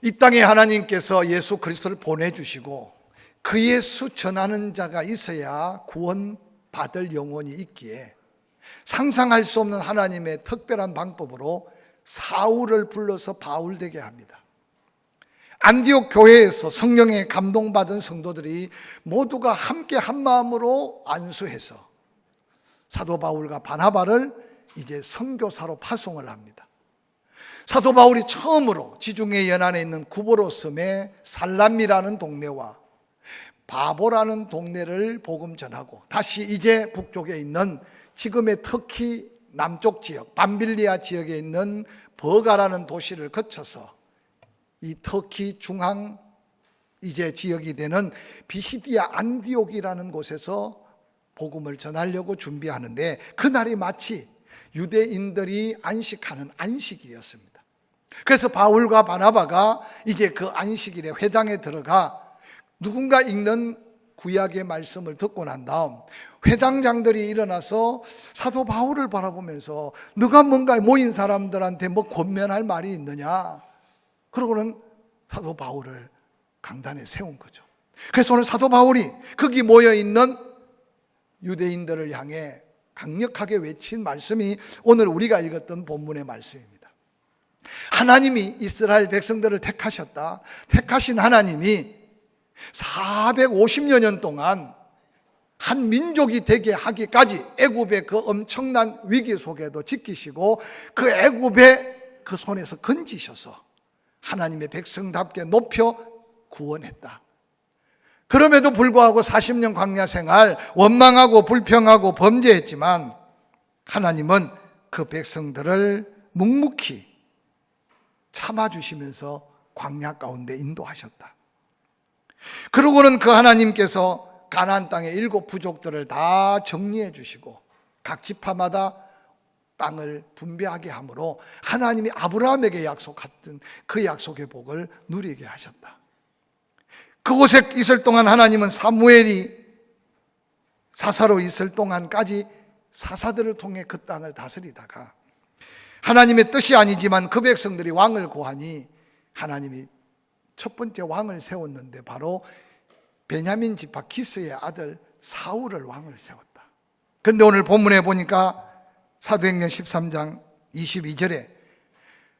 이 땅에 하나님께서 예수 그리스도를 보내주시고 그 예수 전하는 자가 있어야 구원받을 영혼이 있기에 상상할 수 없는 하나님의 특별한 방법으로 사울을 불러서 바울 되게 합니다. 안디옥 교회에서 성령에 감동받은 성도들이 모두가 함께 한 마음으로 안수해서 사도 바울과 바나바를 이제 선교사로 파송을 합니다. 사도 바울이 처음으로 지중해 연안에 있는 구보로 섬의 살람이라는 동네와 바보라는 동네를 복음 전하고 다시 이제 북쪽에 있는 지금의 터키 남쪽 지역 밤빌리아 지역에 있는 버가라는 도시를 거쳐서 이 터키 중앙 이제 지역이 되는 비시디아 안디옥이라는 곳에서 복음을 전하려고 준비하는데 그날이 마치 유대인들이 안식하는 안식일이었습니다. 그래서 바울과 바나바가 이제 그 안식일에 회당에 들어가 누군가 읽는 구약의 말씀을 듣고 난 다음 회당장들이 일어나서 사도 바울을 바라보면서 너가 뭔가 모인 사람들한테 뭐 권면할 말이 있느냐, 그러고는 사도 바울을 강단에 세운 거죠. 그래서 오늘 사도 바울이 거기 모여있는 유대인들을 향해 강력하게 외친 말씀이 오늘 우리가 읽었던 본문의 말씀입니다. 하나님이 이스라엘 백성들을 택하셨다. 택하신 하나님이 450여 년 동안 한 민족이 되게 하기까지 애굽의 그 엄청난 위기 속에도 지키시고 그 애굽의 그 손에서 건지셔서 하나님의 백성답게 높여 구원했다. 그럼에도 불구하고 40년 광야 생활 원망하고 불평하고 범죄했지만 하나님은 그 백성들을 묵묵히 참아주시면서 광야 가운데 인도하셨다. 그러고는 그 하나님께서 가나안 땅의 7 부족들을 다 정리해 주시고 각 지파마다 땅을 분배하게 함으로 하나님이 아브라함에게 약속했던 그 약속의 복을 누리게 하셨다. 그곳에 있을 동안 하나님은 사무엘이 사사로 있을 동안까지 사사들을 통해 그 땅을 다스리다가 하나님의 뜻이 아니지만 그 백성들이 왕을 구하니 하나님이 첫 번째 왕을 세웠는데 바로 베냐민 지파 기스의 아들 사울을 왕을 세웠다. 그런데 오늘 본문에 보니까 사도행전 13장 22절에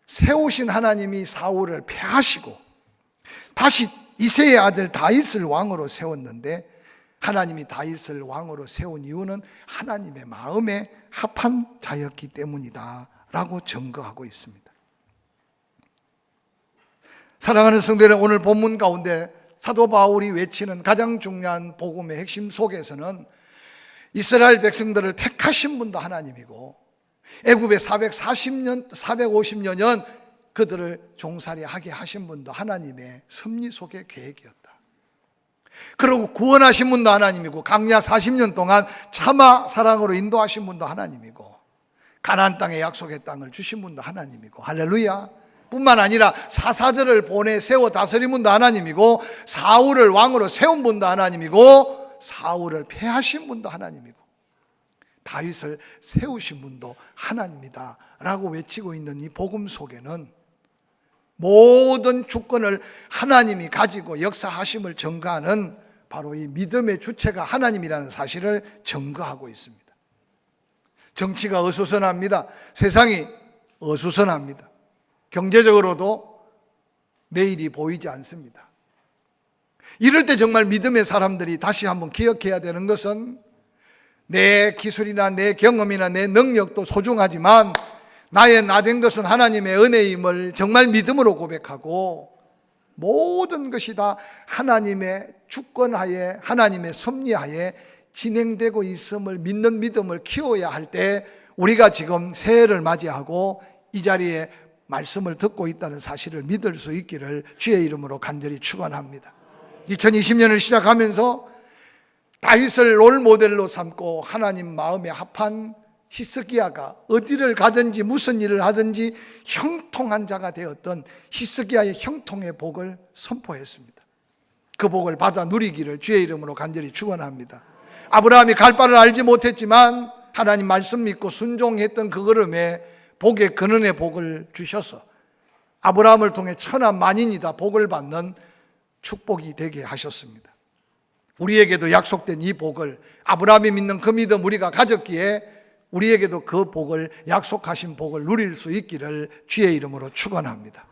세우신 하나님이 사울을 패하시고 다시 이새의 아들 다윗을 왕으로 세웠는데 하나님이 다윗을 왕으로 세운 이유는 하나님의 마음에 합한 자였기 때문이다 라고 증거하고 있습니다. 사랑하는 성도들, 오늘 본문 가운데 사도 바울이 외치는 가장 중요한 복음의 핵심 속에서는 이스라엘 백성들을 택하신 분도 하나님이고 애굽에 450여 년 그들을 종살이하게 하신 분도 하나님의 섭리 속의 계획이었다. 그리고 구원하신 분도 하나님이고 광야 40년 동안 참아 사랑으로 인도하신 분도 하나님이고 가나안 땅의 약속의 땅을 주신 분도 하나님이고 할렐루야. 뿐만 아니라 사사들을 보내 세워 다스린 분도 하나님이고 사울을 왕으로 세운 분도 하나님이고 사울을 패하신 분도 하나님이고 다윗을 세우신 분도 하나님이다 라고 외치고 있는 이 복음 속에는 모든 주권을 하나님이 가지고 역사하심을 증거하는 바로 이 믿음의 주체가 하나님이라는 사실을 증거하고 있습니다. 정치가 어수선합니다. 세상이 어수선합니다. 경제적으로도 내일이 보이지 않습니다. 이럴 때 정말 믿음의 사람들이 다시 한번 기억해야 되는 것은 내 기술이나 내 경험이나 내 능력도 소중하지만 나의 나된 것은 하나님의 은혜임을 정말 믿음으로 고백하고 모든 것이 다 하나님의 주권하에 하나님의 섭리하에 진행되고 있음을 믿는 믿음을 키워야 할 때 우리가 지금 새해를 맞이하고 이 자리에 말씀을 듣고 있다는 사실을 믿을 수 있기를 주의 이름으로 간절히 축원합니다. 2020년을 시작하면서 다윗을 롤모델로 삼고 하나님 마음에 합한 히스기야가 어디를 가든지 무슨 일을 하든지 형통한 자가 되었던 히스기야의 형통의 복을 선포했습니다. 그 복을 받아 누리기를 주의 이름으로 간절히 축원합니다. 아브라함이 갈 바를 알지 못했지만 하나님 말씀 믿고 순종했던 그 걸음에 복의 근원의 복을 주셔서 아브라함을 통해 천하 만인이 다 복을 받는 축복이 되게 하셨습니다. 우리에게도 약속된 이 복을, 아브라함이 믿는 그 믿음 우리가 가졌기에 우리에게도 그 복을, 약속하신 복을 누릴 수 있기를 주의 이름으로 축원합니다.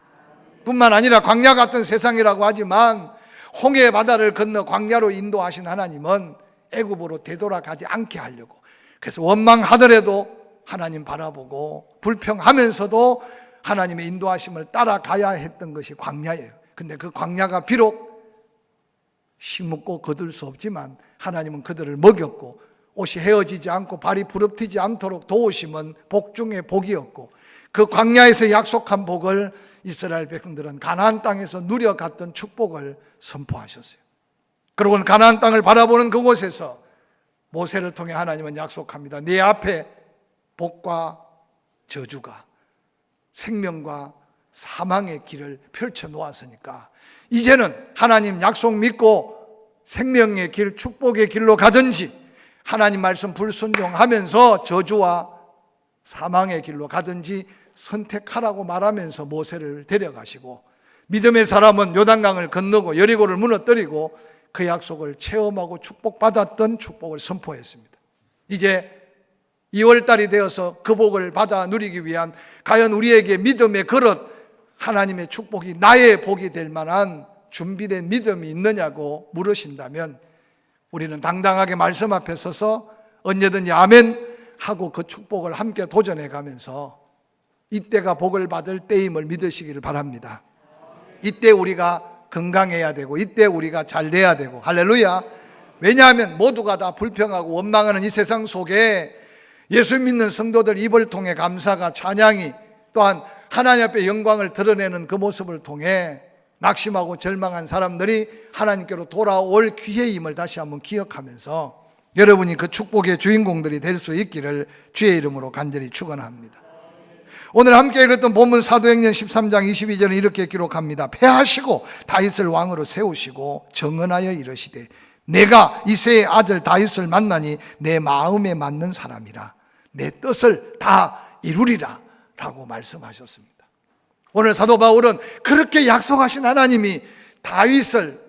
뿐만 아니라 광야 같은 세상이라고 하지만 홍해 바다를 건너 광야로 인도하신 하나님은 애굽으로 되돌아가지 않게 하려고, 그래서 원망하더라도 하나님 바라보고 불평하면서도 하나님의 인도하심을 따라가야 했던 것이 광야예요. 근데 그 광야가 비록 심었고 거둘 수 없지만 하나님은 그들을 먹였고, 옷이 헤어지지 않고 발이 부릅뜨지 않도록 도우심은 복 중에 복이었고, 그 광야에서 약속한 복을 이스라엘 백성들은 가나안 땅에서 누려갔던 축복을 선포하셨어요. 그리고 가나안 땅을 바라보는 그곳에서 모세를 통해 하나님은 약속합니다. 네 앞에 복과 저주가, 생명과 사망의 길을 펼쳐 놓았으니까 이제는 하나님 약속 믿고 생명의 길, 축복의 길로 가든지 하나님 말씀 불순종하면서 저주와 사망의 길로 가든지 선택하라고 말하면서 모세를 데려가시고, 믿음의 사람은 요단강을 건너고 여리고를 무너뜨리고 그 약속을 체험하고 축복받았던 축복을 선포했습니다. 이제 2월달이 되어서 그 복을 받아 누리기 위한, 과연 우리에게 믿음의 그릇, 하나님의 축복이 나의 복이 될 만한 준비된 믿음이 있느냐고 물으신다면 우리는 당당하게 말씀 앞에 서서 언제든지 아멘 하고 그 축복을 함께 도전해 가면서 이때가 복을 받을 때임을 믿으시기를 바랍니다. 이때 우리가 건강해야 되고, 이때 우리가 잘 돼야 되고, 할렐루야. 왜냐하면 모두가 다 불평하고 원망하는 이 세상 속에 예수 믿는 성도들 입을 통해 감사가, 찬양이, 또한 하나님 앞에 영광을 드러내는 그 모습을 통해 낙심하고 절망한 사람들이 하나님께로 돌아올 기회임을 다시 한번 기억하면서 여러분이 그 축복의 주인공들이 될 수 있기를 주의 이름으로 간절히 축원합니다. 오늘 함께 읽었던 본문 사도행전 13장 22절은 이렇게 기록합니다. 패하시고 다윗을 왕으로 세우시고 정언하여 이르시되 내가 이새의 아들 다윗을 만나니 내 마음에 맞는 사람이라, 내 뜻을 다 이루리라 라고 말씀하셨습니다. 오늘 사도 바울은 그렇게 약속하신 하나님이 다윗을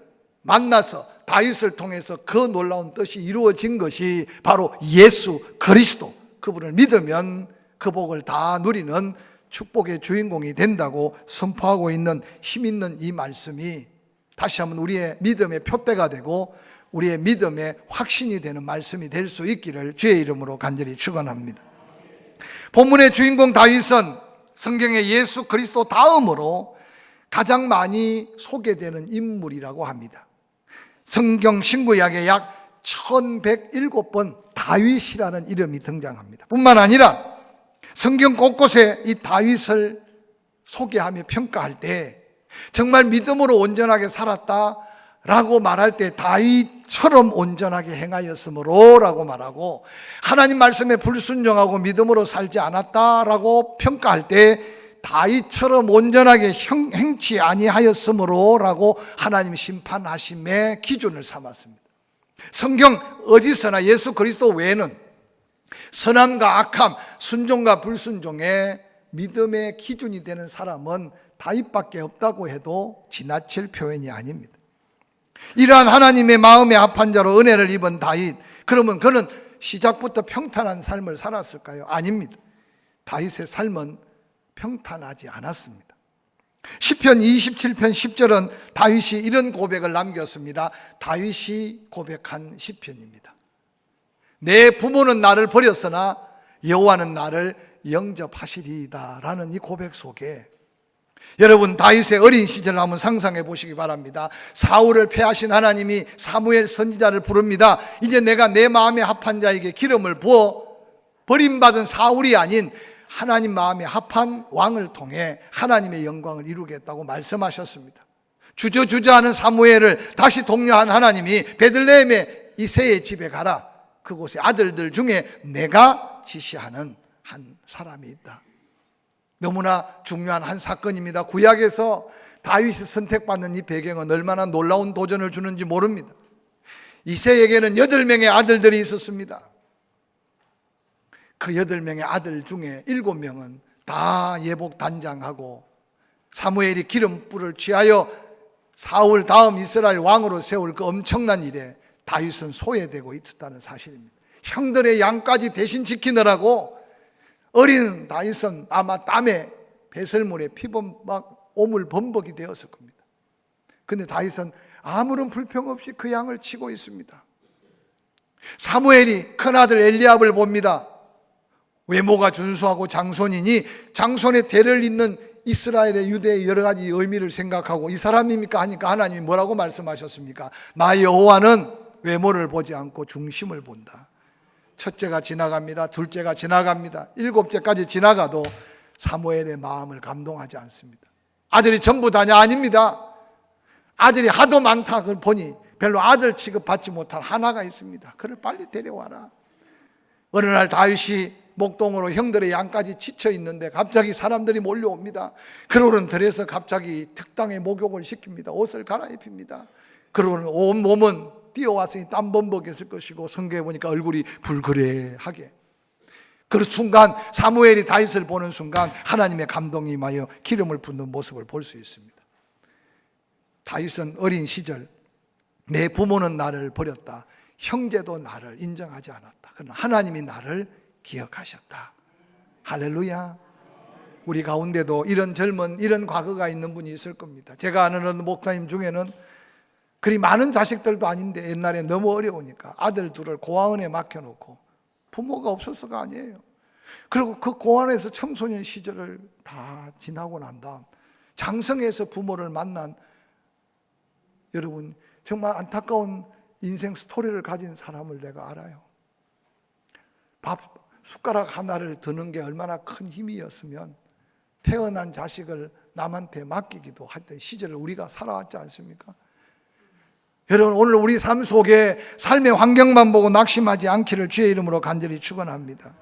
만나서 다윗을 통해서 그 놀라운 뜻이 이루어진 것이 바로 예수 그리스도, 그분을 믿으면 그 복을 다 누리는 축복의 주인공이 된다고 선포하고 있는 힘 있는 이 말씀이 다시 한번 우리의 믿음의 표대가 되고 우리의 믿음의 확신이 되는 말씀이 될 수 있기를 주의 이름으로 간절히 축원합니다. 본문의 주인공 다윗은 성경의 예수 그리스도 다음으로 가장 많이 소개되는 인물이라고 합니다. 성경 신구약에 약 1107번 다윗이라는 이름이 등장합니다. 뿐만 아니라 성경 곳곳에 이 다윗을 소개하며 평가할 때 정말 믿음으로 온전하게 살았다라고 말할 때 다윗처럼 온전하게 행하였으므로 라고 말하고, 하나님 말씀에 불순종하고 믿음으로 살지 않았다라고 평가할 때 다윗처럼 온전하게 행치 아니하였으므로 라고 하나님 심판하심의 기준을 삼았습니다. 성경 어디서나 예수 그리스도 외에는 선함과 악함, 순종과 불순종의 믿음의 기준이 되는 사람은 다윗밖에 없다고 해도 지나칠 표현이 아닙니다. 이러한 하나님의 마음에 합한 자로 은혜를 입은 다윗, 그러면 그는 시작부터 평탄한 삶을 살았을까요? 아닙니다. 다윗의 삶은 평탄하지 않았습니다. 시편 27편 10절은 다윗이 이런 고백을 남겼습니다. 다윗이 고백한 시편입니다. 내 부모는 나를 버렸으나 여호와는 나를 영접하시리이다 라는 이 고백 속에 여러분 다윗의 어린 시절을 한번 상상해 보시기 바랍니다. 사울을 패하신 하나님이 사무엘 선지자를 부릅니다. 이제 내가 내 마음에 합한 자에게 기름을 부어 버림받은 사울이 아닌 하나님 마음에 합한 왕을 통해 하나님의 영광을 이루겠다고 말씀하셨습니다. 주저주저하는 사무엘을 다시 독려한 하나님이 베들레헴의 이새의 집에 가라, 그곳에 아들들 중에 내가 지시하는 한 사람이 있다. 너무나 중요한 한 사건입니다. 구약에서 다윗이 선택받는 이 배경은 얼마나 놀라운 도전을 주는지 모릅니다. 이새에게는 8명의 아들들이 있었습니다. 그 8명의 아들 중에 7명은 다 예복 단장하고 사무엘이 기름불을 취하여 사울 다음 이스라엘 왕으로 세울 그 엄청난 일에 다윗은 소외되고 있었다는 사실입니다. 형들의 양까지 대신 지키느라고 어린 다윗은 아마 땀에 배설물에 피범벅 오물 범벅이 되었을 겁니다. 그런데 다윗은 아무런 불평 없이 그 양을 치고 있습니다. 사무엘이 큰아들 엘리압을 봅니다. 외모가 준수하고 장손이니 장손의 대를 잇는 이스라엘의 유대의 여러 가지 의미를 생각하고 이 사람입니까 하니까 하나님이 뭐라고 말씀하셨습니까? 나 여호와는 외모를 보지 않고 중심을 본다. 첫째가 지나갑니다. 둘째가 지나갑니다. 일곱째까지 지나가도 사무엘의 마음을 감동하지 않습니다. 아들이 전부 다냐? 아닙니다. 아들이 하도 많다 그걸 보니 별로 아들 취급받지 못할 하나가 있습니다. 그를 빨리 데려와라. 어느 날 다윗이 목동으로 형들의 양까지 지쳐 있는데 갑자기 사람들이 몰려옵니다. 그러고는 들에서 갑자기 특당의 목욕을 시킵니다. 옷을 갈아입힙니다. 그러고는 온 몸은 뛰어왔으니 땀범벅했을 것이고 성경에 보니까 얼굴이 불그레하게. 그 순간 사무엘이 다윗을 보는 순간 하나님의 감동이 임하여 기름을 붓는 모습을 볼 수 있습니다. 다윗은 어린 시절 내 부모는 나를 버렸다. 형제도 나를 인정하지 않았다. 그러나 하나님이 나를 기억하셨다. 할렐루야. 우리 가운데도 이런 젊은 이런 과거가 있는 분이 있을 겁니다. 제가 아는 목사님 중에는 그리 많은 자식들도 아닌데 옛날에 너무 어려우니까 아들 둘을 고아원에 맡겨놓고 부모가 없어서가 아니에요. 그리고 그 고아원에서 청소년 시절을 다 지나고 난 다음 장성에서 부모를 만난 여러분 정말 안타까운 인생 스토리를 가진 사람을 내가 알아요. 밥 숟가락 하나를 드는 게 얼마나 큰 힘이었으면 태어난 자식을 남한테 맡기기도 했던 시절을 우리가 살아왔지 않습니까? 여러분 오늘 우리 삶 속에 삶의 환경만 보고 낙심하지 않기를 주의 이름으로 간절히 축원합니다.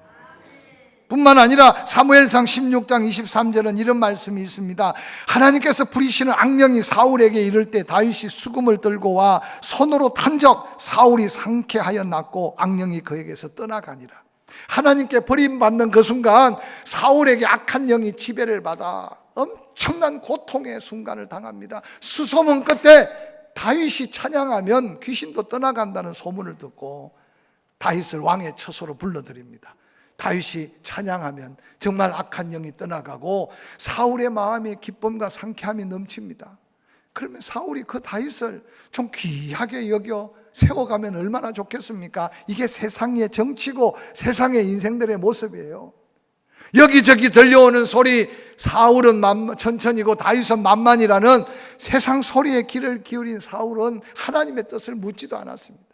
뿐만 아니라 사무엘상 16장 23절은 이런 말씀이 있습니다. 하나님께서 부리시는 악령이 사울에게 이를 때 다윗이 수금을 들고 와 손으로 탄적 사울이 상쾌하여 났고 악령이 그에게서 떠나가니라. 하나님께 버림받는 그 순간 사울에게 악한 영이 지배를 받아 엄청난 고통의 순간을 당합니다. 수소문 끝에 다윗이 찬양하면 귀신도 떠나간다는 소문을 듣고 다윗을 왕의 처소로 불러들입니다. 다윗이 찬양하면 정말 악한 영이 떠나가고 사울의 마음에 기쁨과 상쾌함이 넘칩니다. 그러면 사울이 그 다윗을 좀 귀하게 여겨 세워가면 얼마나 좋겠습니까? 이게 세상의 정치고 세상의 인생들의 모습이에요. 여기저기 들려오는 소리, 사울은 천천히고 다윗은 만만이라는 세상 소리에 귀를 기울인 사울은 하나님의 뜻을 묻지도 않았습니다.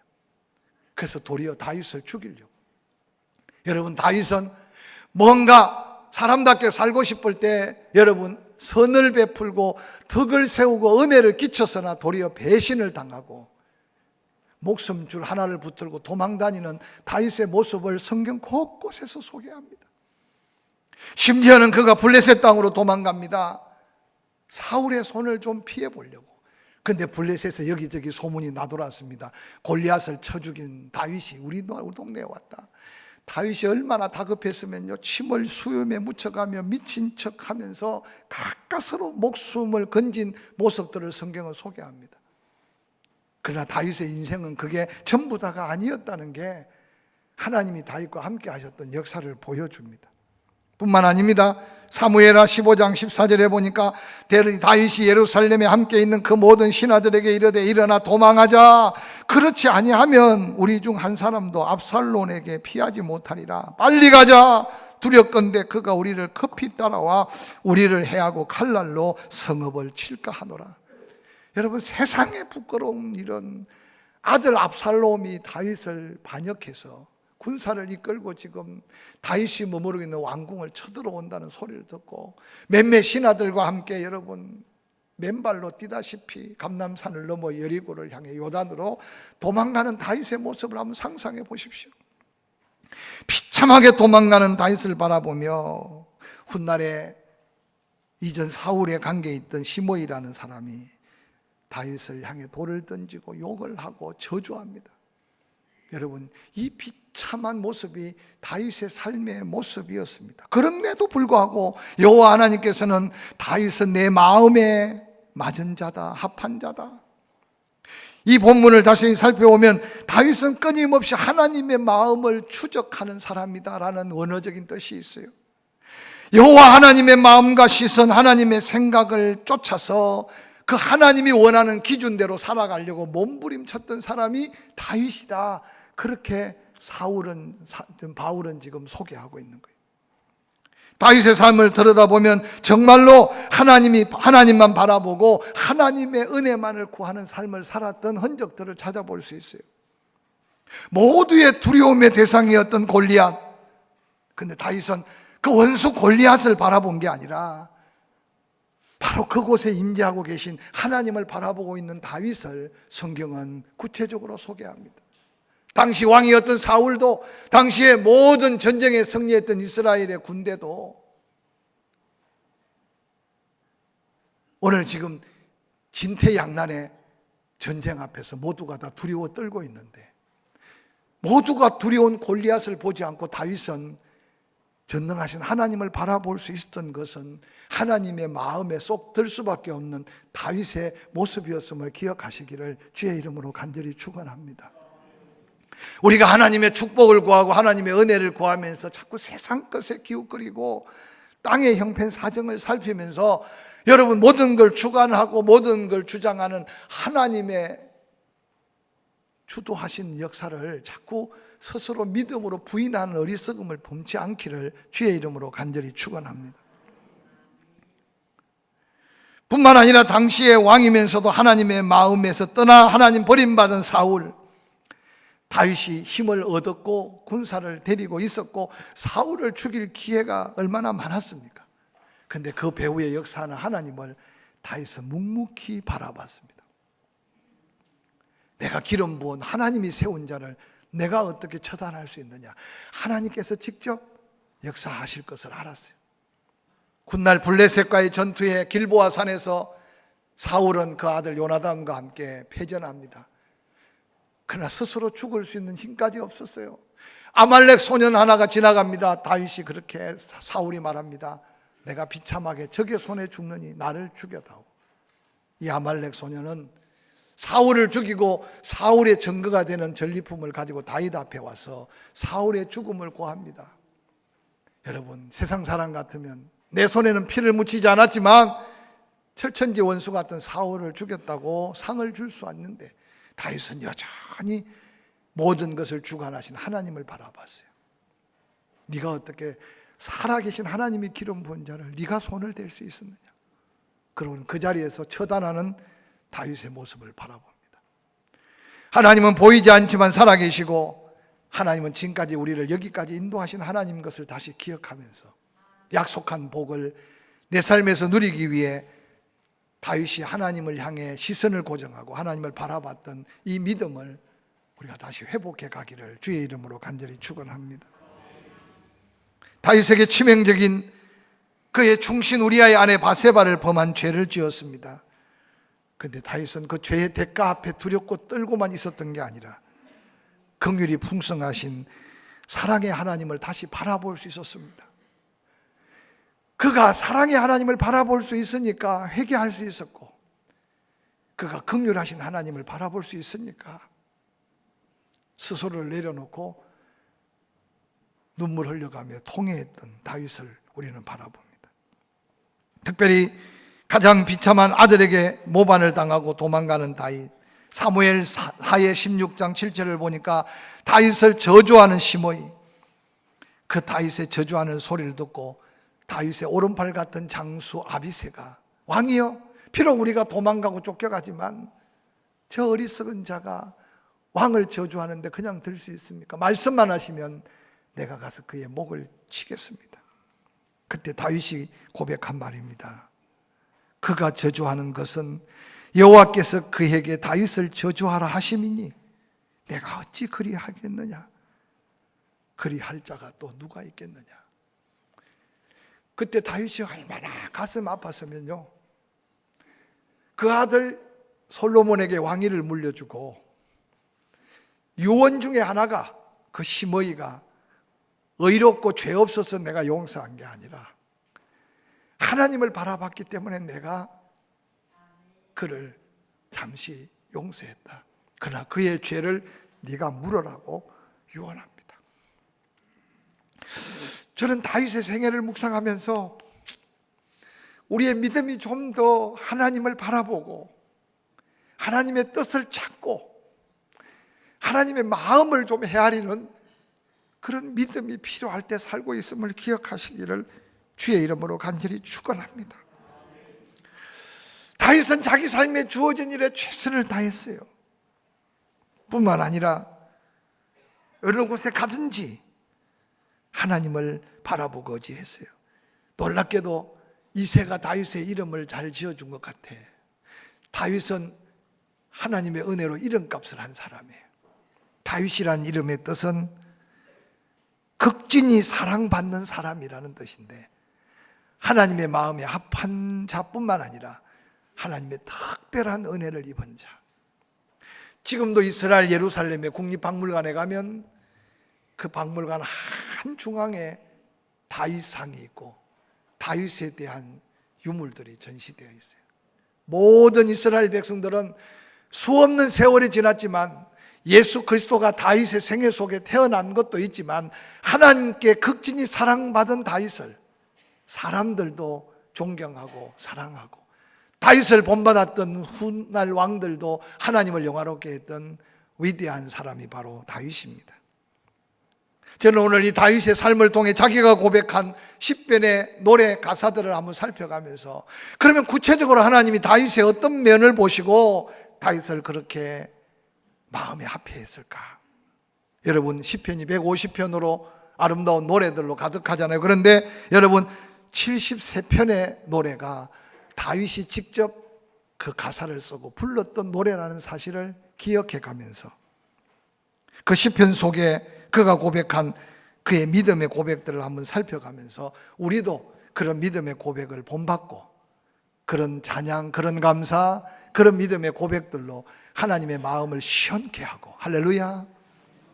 그래서 도리어 다윗을 죽이려고. 여러분 다윗은 뭔가 사람답게 살고 싶을 때 여러분 선을 베풀고 덕을 세우고 은혜를 끼쳐서나 도리어 배신을 당하고 목숨줄 하나를 붙들고 도망다니는 다윗의 모습을 성경 곳곳에서 소개합니다. 심지어는 그가 블레셋 땅으로 도망갑니다. 사울의 손을 좀 피해 보려고. 근데 블레셋에서 여기저기 소문이 나돌았습니다. 골리앗을 쳐 죽인 다윗이 우리 동네에 왔다. 다윗이 얼마나 다급했으면요 침을 수염에 묻혀가며 미친 척하면서 가까스로 목숨을 건진 모습들을 성경은 소개합니다. 그러나 다윗의 인생은 그게 전부 다가 아니었다는 게 하나님이 다윗과 함께 하셨던 역사를 보여줍니다. 뿐만 아닙니다. 사무엘하 15장 14절에 보니까 다윗이 예루살렘에 함께 있는 그 모든 신하들에게 이르되 일어나 도망하자. 그렇지 아니하면 우리 중 한 사람도 압살롬에게 피하지 못하리라. 빨리 가자. 두렵건대 그가 우리를 급히 따라와 우리를 해하고 칼날로 성읍을 칠까 하노라. 여러분 세상에 부끄러운 이런 아들 압살롬이 다윗을 반역해서 군사를 이끌고 지금 다윗이 머무르고 있는 왕궁을 쳐들어온다는 소리를 듣고 몇몇 신하들과 함께 여러분 맨발로 뛰다시피 감람산을 넘어 여리고를 향해 요단으로 도망가는 다윗의 모습을 한번 상상해 보십시오. 비참하게 도망가는 다윗을 바라보며 훗날에 이전 사울의 관계에 있던 시므이라는 사람이 다윗을 향해 돌을 던지고 욕을 하고 저주합니다. 여러분, 이 비참한 모습이 다윗의 삶의 모습이었습니다. 그럼에도 불구하고 여호와 하나님께서는 다윗은 내 마음에 맞은 자다, 합한 자다. 이 본문을 다시 살펴보면 다윗은 끊임없이 하나님의 마음을 추적하는 사람이다라는 원어적인 뜻이 있어요. 여호와 하나님의 마음과 시선, 하나님의 생각을 쫓아서 그 하나님이 원하는 기준대로 살아가려고 몸부림쳤던 사람이 다윗이다. 그렇게 바울은 지금 소개하고 있는 거예요. 다윗의 삶을 들여다보면 정말로 하나님만 바라보고 하나님의 은혜만을 구하는 삶을 살았던 흔적들을 찾아볼 수 있어요. 모두의 두려움의 대상이었던 골리앗. 근데 다윗은 그 원수 골리앗을 바라본 게 아니라 바로 그곳에 임재하고 계신 하나님을 바라보고 있는 다윗을 성경은 구체적으로 소개합니다. 당시 왕이었던 사울도, 당시에 모든 전쟁에 승리했던 이스라엘의 군대도 오늘 지금 진퇴양난의 전쟁 앞에서 모두가 다 두려워 떨고 있는데, 모두가 두려운 골리앗을 보지 않고 다윗은 전능하신 하나님을 바라볼 수 있었던 것은 하나님의 마음에 쏙 들 수밖에 없는 다윗의 모습이었음을 기억하시기를 주의 이름으로 간절히 축원합니다. 우리가 하나님의 축복을 구하고 하나님의 은혜를 구하면서 자꾸 세상 것에 기웃거리고 땅의 형편 사정을 살피면서 여러분 모든 걸 주관하고 모든 걸 주장하는 하나님의 주도하신 역사를 자꾸 스스로 믿음으로 부인하는 어리석음을 범치 않기를 주의 이름으로 간절히 축원합니다. 뿐만 아니라 당시의 왕이면서도 하나님의 마음에서 떠나 하나님 버림받은 사울, 다윗이 힘을 얻었고 군사를 데리고 있었고 사울을 죽일 기회가 얼마나 많았습니까? 그런데 그 배후의 역사는 하나님을 다윗은 묵묵히 바라봤습니다. 내가 기름 부은 하나님이 세운 자를 내가 어떻게 처단할 수 있느냐? 하나님께서 직접 역사하실 것을 알았어요. 훗날 블레셋과의 전투에 길보아 산에서 사울은 그 아들 요나단과 함께 패전합니다. 그러나 스스로 죽을 수 있는 힘까지 없었어요. 아말렉 소년 하나가 지나갑니다. 다윗이 그렇게 사울이 말합니다. 내가 비참하게 적의 손에 죽느니 나를 죽여다오. 이 아말렉 소년은 사울을 죽이고 사울의 증거가 되는 전리품을 가지고 다윗 앞에 와서 사울의 죽음을 고합니다. 여러분, 세상 사람 같으면 내 손에는 피를 묻히지 않았지만 철천지 원수 같은 사울을 죽였다고 상을 줄 수 없는데 다윗은 여전히 모든 것을 주관하신 하나님을 바라봤어요. 네가 어떻게 살아계신 하나님이 기름 부은 자를 네가 손을 댈 수 있었느냐? 그러고는 그 자리에서 처단하는 다윗의 모습을 바라봅니다. 하나님은 보이지 않지만 살아계시고 하나님은 지금까지 우리를 여기까지 인도하신 하나님 것을 다시 기억하면서 약속한 복을 내 삶에서 누리기 위해 다윗이 하나님을 향해 시선을 고정하고 하나님을 바라봤던 이 믿음을 우리가 다시 회복해 가기를 주의 이름으로 간절히 축원합니다. 다윗에게 치명적인 그의 충신 우리아의 아내 바세바를 범한 죄를 지었습니다. 그런데 다윗은 그 죄의 대가 앞에 두렵고 떨고만 있었던 게 아니라 긍휼이 풍성하신 사랑의 하나님을 다시 바라볼 수 있었습니다. 그가 사랑의 하나님을 바라볼 수 있으니까 회개할 수 있었고, 그가 긍휼하신 하나님을 바라볼 수 있으니까 스스로를 내려놓고 눈물 흘려가며 통회했던 다윗을 우리는 바라봅니다. 특별히 가장 비참한 아들에게 모반을 당하고 도망가는 다윗, 사무엘 하에 16장 7절을 보니까 다윗을 저주하는 시므이, 그 다윗의 저주하는 소리를 듣고 다윗의 오른팔 같은 장수 아비새가 왕이여, 비록 우리가 도망가고 쫓겨가지만 저 어리석은 자가 왕을 저주하는데 그냥 들 수 있습니까? 말씀만 하시면 내가 가서 그의 목을 치겠습니다. 그때 다윗이 고백한 말입니다. 그가 저주하는 것은 여호와께서 그에게 다윗을 저주하라 하심이니 내가 어찌 그리 하겠느냐? 그리 할 자가 또 누가 있겠느냐? 그때 다윗이 얼마나 가슴 아팠으면요, 그 아들 솔로몬에게 왕위를 물려주고 유언 중에 하나가 그 시므이가 의롭고 죄 없어서 내가 용서한 게 아니라 하나님을 바라봤기 때문에 내가 그를 잠시 용서했다. 그러나 그의 죄를 네가 물으라고 유언합니다. 저는 다윗의 생애를 묵상하면서 우리의 믿음이 좀 더 하나님을 바라보고 하나님의 뜻을 찾고 하나님의 마음을 좀 헤아리는 그런 믿음이 필요할 때 살고 있음을 기억하시기를 주의 이름으로 간절히 축원합니다. 다윗은 자기 삶에 주어진 일에 최선을 다했어요. 뿐만 아니라 어느 곳에 가든지 하나님을 바라보고 의지했어요. 놀랍게도 이새가 다윗의 이름을 잘 지어준 것 같아. 다윗은 하나님의 은혜로 이름값을 한 사람이에요. 다윗이란 이름의 뜻은 극진히 사랑받는 사람이라는 뜻인데 하나님의 마음에 합한 자뿐만 아니라 하나님의 특별한 은혜를 입은 자. 지금도 이스라엘 예루살렘의 국립박물관에 가면 그 박물관 한 중앙에 다윗상이 있고 다윗에 대한 유물들이 전시되어 있어요. 모든 이스라엘 백성들은 수없는 세월이 지났지만 예수 그리스도가 다윗의 생애 속에 태어난 것도 있지만 하나님께 극진히 사랑받은 다윗을 사람들도 존경하고 사랑하고 다윗을 본받았던 훗날 왕들도 하나님을 영화롭게 했던 위대한 사람이 바로 다윗입니다. 저는 오늘 이 다윗의 삶을 통해 자기가 고백한 10편의 노래 가사들을 한번 살펴가면서 그러면 구체적으로 하나님이 다윗의 어떤 면을 보시고 다윗을 그렇게 마음에 합해했을까? 여러분 10편이 150편으로 아름다운 노래들로 가득하잖아요. 그런데 여러분 73편의 노래가 다윗이 직접 그 가사를 쓰고 불렀던 노래라는 사실을 기억해 가면서 그 시편 속에 그가 고백한 그의 믿음의 고백들을 한번 살펴가면서 우리도 그런 믿음의 고백을 본받고 그런 찬양, 그런 감사, 그런 믿음의 고백들로 하나님의 마음을 시원케 하고 할렐루야,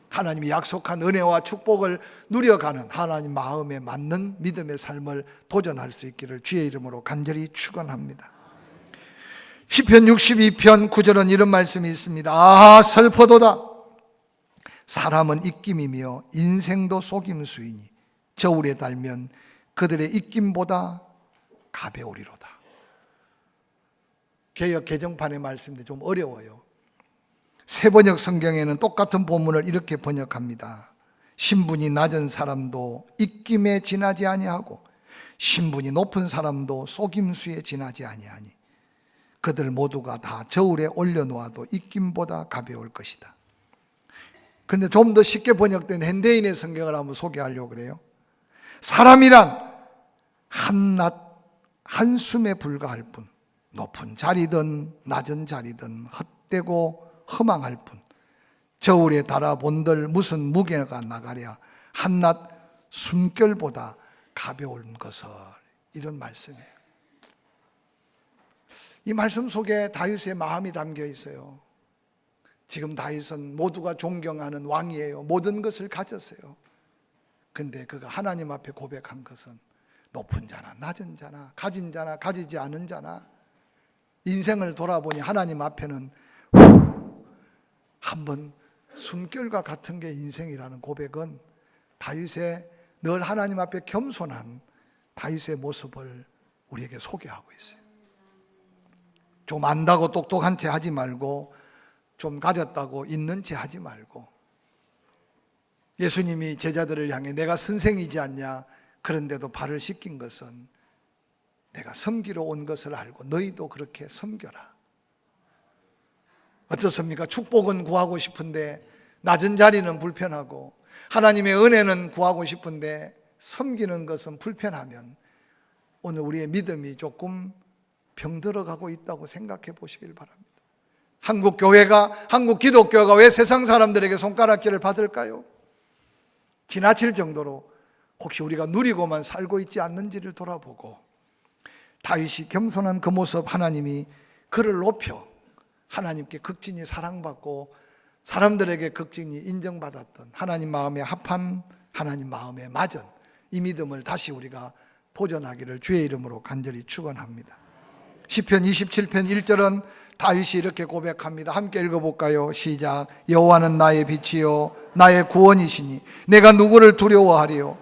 하나님이 약속한 은혜와 축복을 누려가는 하나님 마음에 맞는 믿음의 삶을 도전할 수 있기를 주의 이름으로 간절히 축원합니다. 시편 62편 9절은 이런 말씀이 있습니다. 아 슬퍼도다. 사람은 입김이며 인생도 속임수이니 저울에 달면 그들의 입김보다 가벼우리로다. 개역 개정판의 말씀인데 좀 어려워요. 새번역 성경에는 똑같은 본문을 이렇게 번역합니다. 신분이 낮은 사람도 입김에 지나지 아니하고 신분이 높은 사람도 속임수에 지나지 아니하니 그들 모두가 다 저울에 올려놓아도 입김보다 가벼울 것이다. 그런데 좀 더 쉽게 번역된 현대인의 성경을 한번 소개하려고 그래요. 사람이란 한낱 한숨에 불과할 뿐 높은 자리든 낮은 자리든 헛되고 허망할 뿐 저울에 달아본들 무슨 무게가 나가랴 한낱 숨결보다 가벼운 것을. 이런 말씀이에요. 이 말씀 속에 다윗의 마음이 담겨 있어요. 지금 다윗은 모두가 존경하는 왕이에요. 모든 것을 가졌어요. 근데 그가 하나님 앞에 고백한 것은 높은 자나 낮은 자나 가진 자나 가지지 않은 자나 인생을 돌아보니 하나님 앞에는 한번 숨결과 같은 게 인생이라는 고백은 다윗의 늘 하나님 앞에 겸손한 다윗의 모습을 우리에게 소개하고 있어요. 좀 안다고 똑똑한 체 하지 말고 좀 가졌다고 있는 체 하지 말고 예수님이 제자들을 향해 내가 선생이지 않냐 그런데도 발을 씻긴 것은 내가 섬기러 온 것을 알고 너희도 그렇게 섬겨라. 어떻습니까? 축복은 구하고 싶은데 낮은 자리는 불편하고 하나님의 은혜는 구하고 싶은데 섬기는 것은 불편하면 오늘 우리의 믿음이 조금 병들어가고 있다고 생각해 보시길 바랍니다. 한국 교회가, 한국 기독교가 왜 세상 사람들에게 손가락질을 받을까요? 지나칠 정도로 혹시 우리가 누리고만 살고 있지 않는지를 돌아보고 다윗이 겸손한 그 모습 하나님이 그를 높여 하나님께 극진히 사랑받고 사람들에게 극진히 인정받았던 하나님 마음에 합한, 하나님 마음에 맞은 이 믿음을 다시 우리가 도전하기를 주의 이름으로 간절히 축원합니다. 시편 27편 1절은 다윗이 이렇게 고백합니다. 함께 읽어볼까요? 시작. 여호와는 나의 빛이요 나의 구원이시니 내가 누구를 두려워하리요.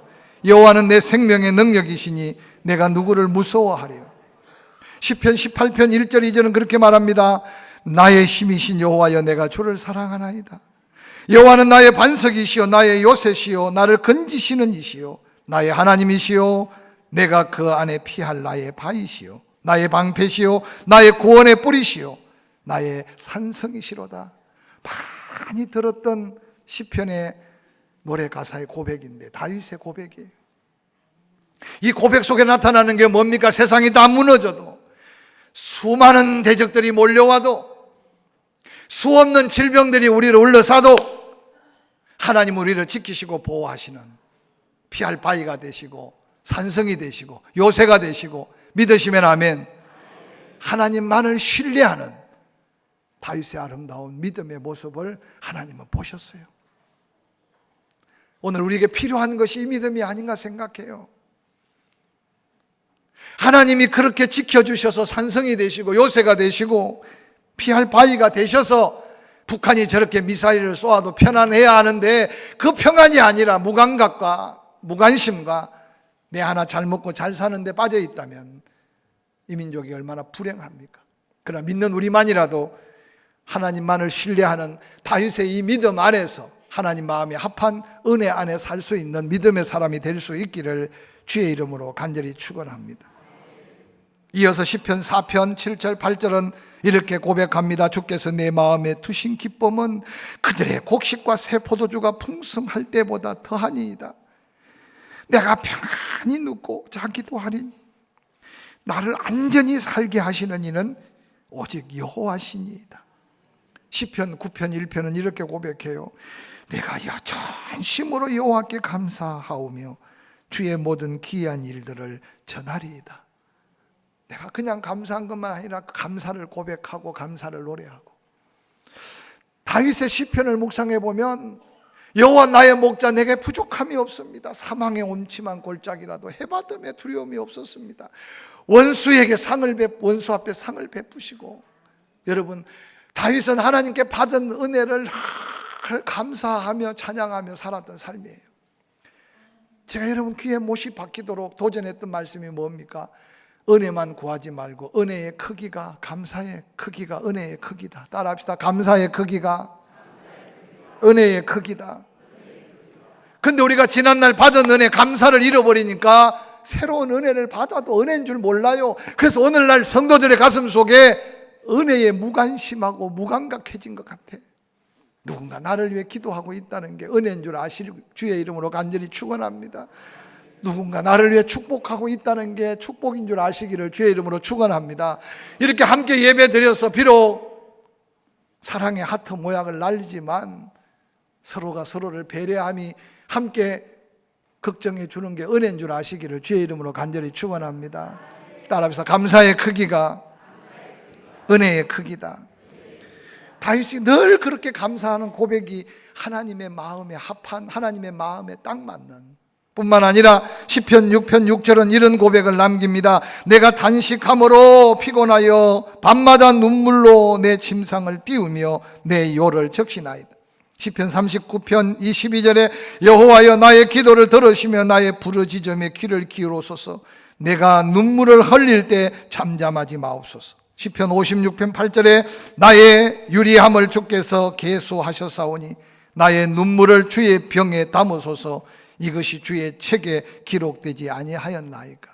여호와는 내 생명의 능력이시니 내가 누구를 무서워하리요. 시편 18편 1절 2절은 그렇게 말합니다. 나의 힘이신 여호와여 내가 주를 사랑하나이다. 여호와는 나의 반석이시요 나의 요새시요 나를 건지시는 이시요 나의 하나님이시요 내가 그 안에 피할 나의 바위시요 나의 방패시요 나의 구원의 뿌리시요 나의 산성이시로다. 많이 들었던 시편의 노래 가사의 고백인데 다윗의 고백이에요. 이 고백 속에 나타나는 게 뭡니까? 세상이 다 무너져도, 수많은 대적들이 몰려와도, 수없는 질병들이 우리를 울러싸도 하나님 우리를 지키시고 보호하시는 피할 바위가 되시고 산성이 되시고 요새가 되시고, 믿으시면 아멘. 하나님만을 신뢰하는 다윗의 아름다운 믿음의 모습을 하나님은 보셨어요. 오늘 우리에게 필요한 것이 이 믿음이 아닌가 생각해요. 하나님이 그렇게 지켜주셔서 산성이 되시고 요새가 되시고 피할 바위가 되셔서 북한이 저렇게 미사일을 쏘아도 편안해야 하는데, 그 평안이 아니라 무감각과 무관심과 내 하나 잘 먹고 잘 사는데 빠져 있다면 이 민족이 얼마나 불행합니까? 그러나 믿는 우리만이라도 하나님만을 신뢰하는 다윗의 이 믿음 안에서 하나님 마음에 합한 은혜 안에 살 수 있는 믿음의 사람이 될 수 있기를 주의 이름으로 간절히 축원합니다. 이어서 시편 4편 7절 8절은 이렇게 고백합니다. 주께서 내 마음에 두신 기쁨은 그들의 곡식과 새 포도주가 풍성할 때보다 더하니이다. 내가 평안히 눕고 자기도 하리니 나를 안전히 살게 하시는 이는 오직 여호와시니이다. 시편 9편 1편은 이렇게 고백해요. 내가 여전심으로 여호와께 감사하오며 주의 모든 기이한 일들을 전하리이다. 내가 그냥 감사한 것만 아니라 감사를 고백하고 감사를 노래하고. 다윗의 시편을 묵상해 보면 여호와 나의 목자 내게 부족함이 없습니다. 사망의 음침한 골짜기라도 해받음에 두려움이 없었습니다. 원수에게 원수 앞에 상을 베푸시고. 여러분, 다윗은 하나님께 받은 은혜를 감사하며 찬양하며 살았던 삶이에요. 제가 여러분 귀에 못이 박히도록 도전했던 말씀이 뭡니까? 은혜만 구하지 말고 은혜의 크기가 감사의 크기가 은혜의 크기다. 따라합시다. 감사의 크기가 은혜의 크기다. 근데 우리가 지난날 받은 은혜 감사를 잃어버리니까 새로운 은혜를 받아도 은혜인 줄 몰라요. 그래서 오늘날 성도들의 가슴 속에 은혜에 무관심하고 무감각해진 것 같아. 누군가 나를 위해 기도하고 있다는 게 은혜인 줄 아실 주의 이름으로 간절히 축원합니다. 누군가 나를 위해 축복하고 있다는 게 축복인 줄 아시기를 주의 이름으로 축원합니다. 이렇게 함께 예배 드려서 비록 사랑의 하트 모양을 날리지만 서로가 서로를 배려함이 함께 걱정해 주는 게 은혜인 줄 아시기를 주의 이름으로 간절히 축원합니다. 따라합시다. 감사의 크기가 은혜의 크기다. 다윗이 늘 그렇게 감사하는 고백이 하나님의 마음에 합한, 하나님의 마음에 딱 맞는, 뿐만 아니라 시편 6편 6절은 이런 고백을 남깁니다. 내가 단식함으로 피곤하여 밤마다 눈물로 내 침상을 띄우며 내 요를 적시나이다. 시편 39편 22절에 여호와여 나의 기도를 들으시며 나의 부르짖음에 귀를 기울이소서. 내가 눈물을 흘릴 때 잠잠하지 마옵소서. 시편 56편 8절에 나의 유리함을 주께서 계수하셨사오니 나의 눈물을 주의 병에 담으소서. 이것이 주의 책에 기록되지 아니하였나이까.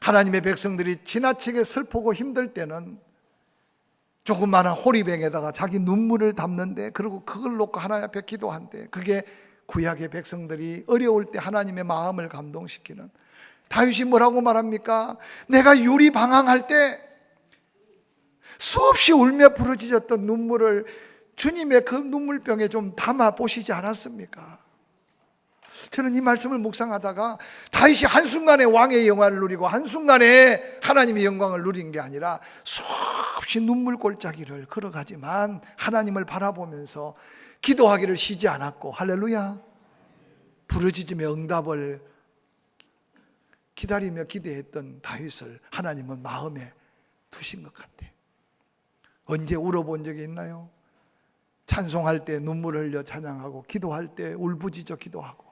하나님의 백성들이 지나치게 슬프고 힘들 때는 조그마한 호리병에다가 자기 눈물을 담는데, 그리고 그걸 놓고 하나님 앞에 기도한대. 그게 구약의 백성들이 어려울 때 하나님의 마음을 감동시키는. 다윗이 뭐라고 말합니까? 내가 유리 방황할 때 수없이 울며 부르짖었던 눈물을 주님의 그 눈물병에 좀 담아 보시지 않았습니까? 저는 이 말씀을 묵상하다가 다윗이 한순간에 왕의 영화를 누리고 한순간에 하나님의 영광을 누린 게 아니라 수없이 눈물 골짜기를 걸어가지만 하나님을 바라보면서 기도하기를 쉬지 않았고, 할렐루야, 부르짖음의 응답을 기다리며 기대했던 다윗을 하나님은 마음에 두신 것 같아. 언제 울어본 적이 있나요? 찬송할 때 눈물 흘려 찬양하고, 기도할 때 울부짖어 기도하고,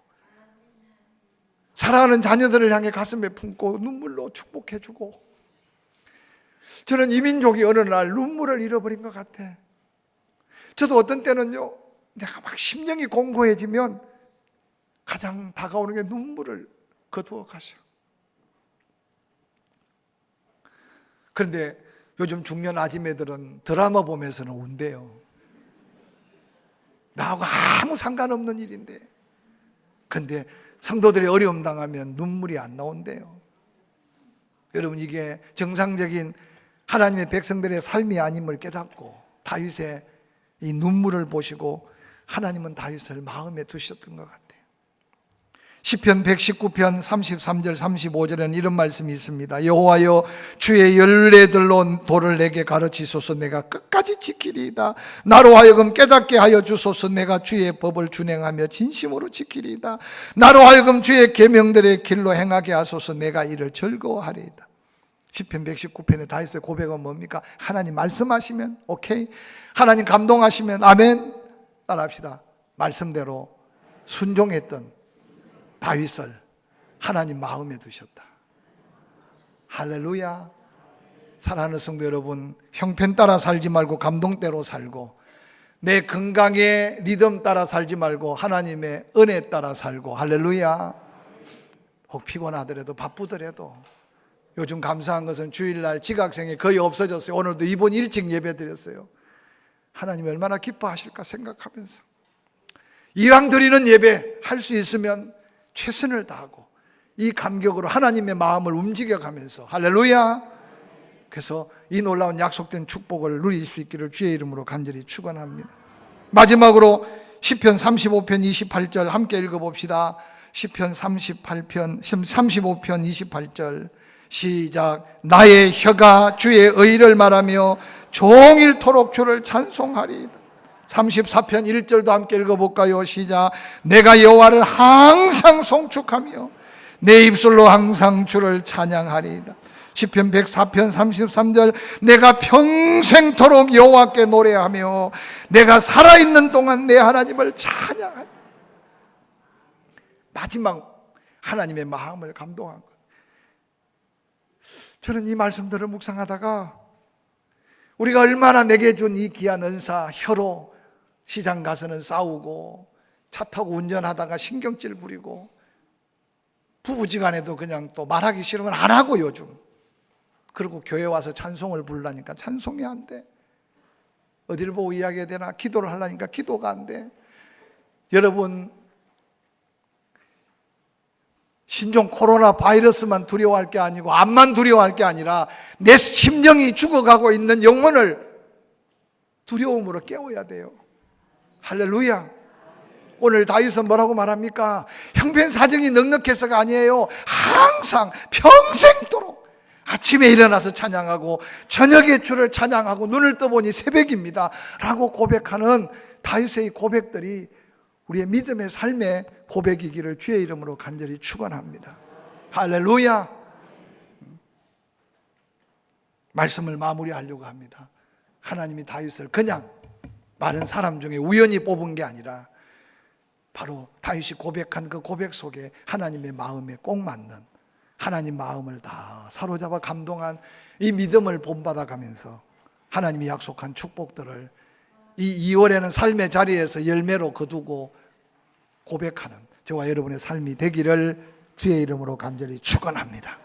사랑하는 자녀들을 향해 가슴에 품고 눈물로 축복해주고. 저는 이 민족이 어느 날 눈물을 잃어버린 것 같아. 저도 어떤 때는요, 내가 막 심령이 공고해지면 가장 다가오는 게 눈물을 거두어 가셔. 그런데 요즘 중년 아지매들은 드라마 보면서는 운대요. 나하고 아무 상관없는 일인데. 근데 성도들이 어려움 당하면 눈물이 안 나온대요. 여러분, 이게 정상적인 하나님의 백성들의 삶이 아님을 깨닫고 다윗의 이 눈물을 보시고 하나님은 다윗을 마음에 두셨던 것 같아요. 시편 119편 33절 35절에는 이런 말씀이 있습니다. 여호와여, 주의 열례들로 도를 내게 가르치소서. 내가 끝까지 지키리이다. 나로 하여금 깨닫게 하여 주소서. 내가 주의 법을 준행하며 진심으로 지키리이다. 나로 하여금 주의 계명들의 길로 행하게 하소서. 내가 이를 즐거워하리이다. 시편 119편의 다윗의 고백은 뭡니까? 하나님 말씀하시면 오케이, 하나님 감동하시면 아멘. 따라합시다. 말씀대로 순종했던 다윗을 하나님 마음에 두셨다. 할렐루야. 사랑하는 성도 여러분, 형편 따라 살지 말고 감동대로 살고, 내 건강의 리듬 따라 살지 말고 하나님의 은혜 따라 살고, 할렐루야. 혹 피곤하더라도 바쁘더라도, 요즘 감사한 것은 주일날 지각생이 거의 없어졌어요. 오늘도 이번 일찍 예배 드렸어요. 하나님 얼마나 기뻐하실까 생각하면서 이왕 드리는 예배 할 수 있으면 최선을 다하고 이 감격으로 하나님의 마음을 움직여가면서, 할렐루야. 그래서 이 놀라운 약속된 축복을 누릴 수 있기를 주의 이름으로 간절히 축원합니다. 마지막으로 시편 35편 28절 함께 읽어봅시다. 시편 35편 28절 시작. 나의 혀가 주의 의를 말하며 종일토록 주를 찬송하리이다. 34편 1절도 함께 읽어볼까요? 시작. 내가 여호와를 항상 송축하며 내 입술로 항상 주를 찬양하리이다. 시편 104편 33절 내가 평생토록 여호와께 노래하며 내가 살아있는 동안 내 하나님을 찬양하리. 마지막 하나님의 마음을 감동한 것. 저는 이 말씀들을 묵상하다가 우리가 얼마나 내게 준 이 귀한 은사, 혀로 시장 가서는 싸우고 차 타고 운전하다가 신경질 부리고 부부지간에도 그냥 또 말하기 싫으면 안 하고, 요즘 그리고 교회 와서 찬송을 부르려니까 찬송이 안 돼. 어디를 보고 이야기해야 되나, 기도를 하려니까 기도가 안 돼. 여러분, 신종 코로나 바이러스만 두려워할 게 아니고 암만 두려워할 게 아니라 내 심령이 죽어가고 있는 영혼을 두려움으로 깨워야 돼요. 할렐루야. 오늘 다윗은 뭐라고 말합니까? 형편 사정이 넉넉해서가 아니에요. 항상 평생도록 아침에 일어나서 찬양하고 저녁에 주를 찬양하고 눈을 떠보니 새벽입니다 라고 고백하는 다윗의 고백들이 우리의 믿음의 삶의 고백이기를 주의 이름으로 간절히 축원합니다. 할렐루야. 말씀을 마무리하려고 합니다. 하나님이 다윗을 그냥 많은 사람 중에 우연히 뽑은 게 아니라 바로 다윗이 고백한 그 고백 속에 하나님의 마음에 꼭 맞는, 하나님 마음을 다 사로잡아 감동한 이 믿음을 본받아가면서 하나님이 약속한 축복들을 이 2월에는 삶의 자리에서 열매로 거두고 고백하는 저와 여러분의 삶이 되기를 주의 이름으로 간절히 축원합니다.